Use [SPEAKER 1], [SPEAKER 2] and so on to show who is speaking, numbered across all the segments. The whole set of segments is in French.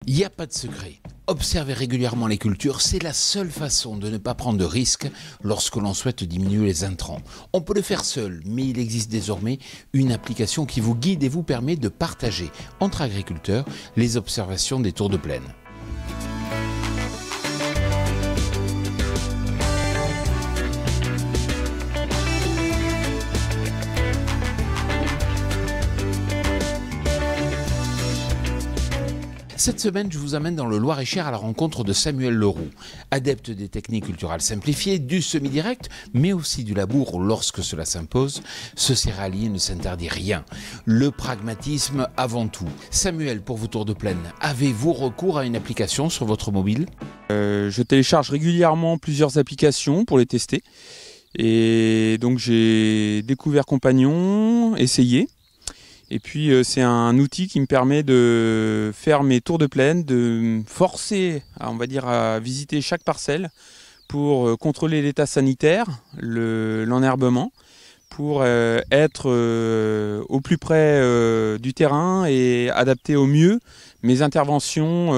[SPEAKER 1] Il n'y a pas de secret. Observer régulièrement les cultures, c'est la seule façon de ne pas prendre de risques lorsque l'on souhaite diminuer les intrants. On peut le faire seul, mais il existe désormais une application qui vous guide et vous permet de partager entre agriculteurs les observations des tours de plaine. Cette semaine, je vous amène dans le Loir-et-Cher à la rencontre de Samuel Leroux, adepte des techniques culturales simplifiées, du semi-direct, mais aussi du labour lorsque cela s'impose. Ce céréalier ne s'interdit rien. Le pragmatisme avant tout. Samuel, pour vos tours de plaine, avez-vous recours à une application sur votre mobile ?
[SPEAKER 2] Je télécharge régulièrement plusieurs applications pour les tester. Et donc j'ai découvert Compagnon, essayé. Et puis c'est un outil qui me permet de faire mes tours de plaine, de me forcer à visiter chaque parcelle pour contrôler l'état sanitaire, l'enherbement, pour être au plus près du terrain et adapter au mieux mes interventions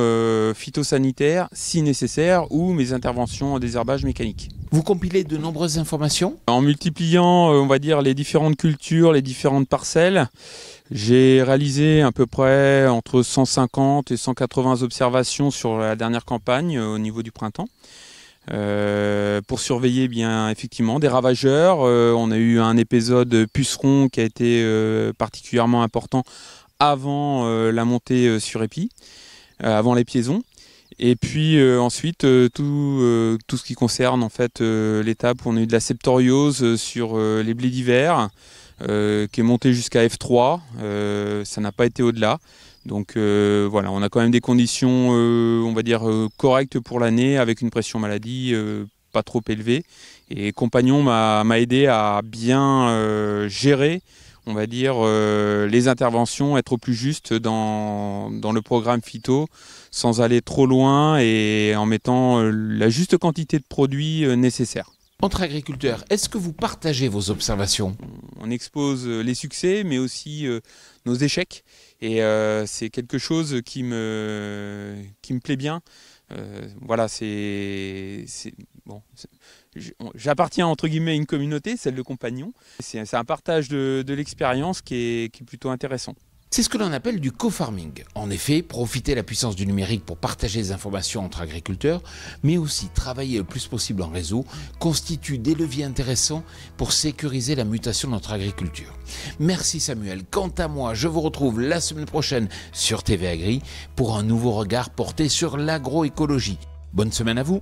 [SPEAKER 2] phytosanitaires si nécessaire ou mes interventions en désherbage mécanique.
[SPEAKER 1] Vous compilez de nombreuses informations ?
[SPEAKER 2] En multipliant les différentes cultures, les différentes parcelles, j'ai réalisé à peu près entre 150 et 180 observations sur la dernière campagne au niveau du printemps. Pour surveiller effectivement des ravageurs. On a eu un épisode puceron qui a été particulièrement important avant la montée sur épi, avant les piaisons. Et puis ensuite tout ce qui concerne l'étape où on a eu de la septoriose sur les blés d'hiver, qui est montée jusqu'à F3, ça n'a pas été au-delà. Donc on a quand même des conditions correctes pour l'année, avec une pression maladie pas trop élevée. Et Compagnon m'a aidé à bien gérer les interventions, être au plus juste dans le programme phyto, sans aller trop loin et en mettant la juste quantité de produits nécessaires.
[SPEAKER 1] Entre agriculteurs, est-ce que vous partagez vos observations ?
[SPEAKER 2] On expose les succès, mais aussi nos échecs. Et c'est quelque chose qui me plaît bien. J'appartiens entre guillemets à une communauté, celle de Compagnon. C'est un partage de l'expérience qui est plutôt intéressant.
[SPEAKER 1] C'est ce que l'on appelle du co-farming. En effet, profiter de la puissance du numérique pour partager des informations entre agriculteurs, mais aussi travailler le plus possible en réseau, constitue des leviers intéressants pour sécuriser la mutation de notre agriculture. Merci Samuel. Quant à moi, je vous retrouve la semaine prochaine sur TV Agri pour un nouveau regard porté sur l'agroécologie. Bonne semaine à vous.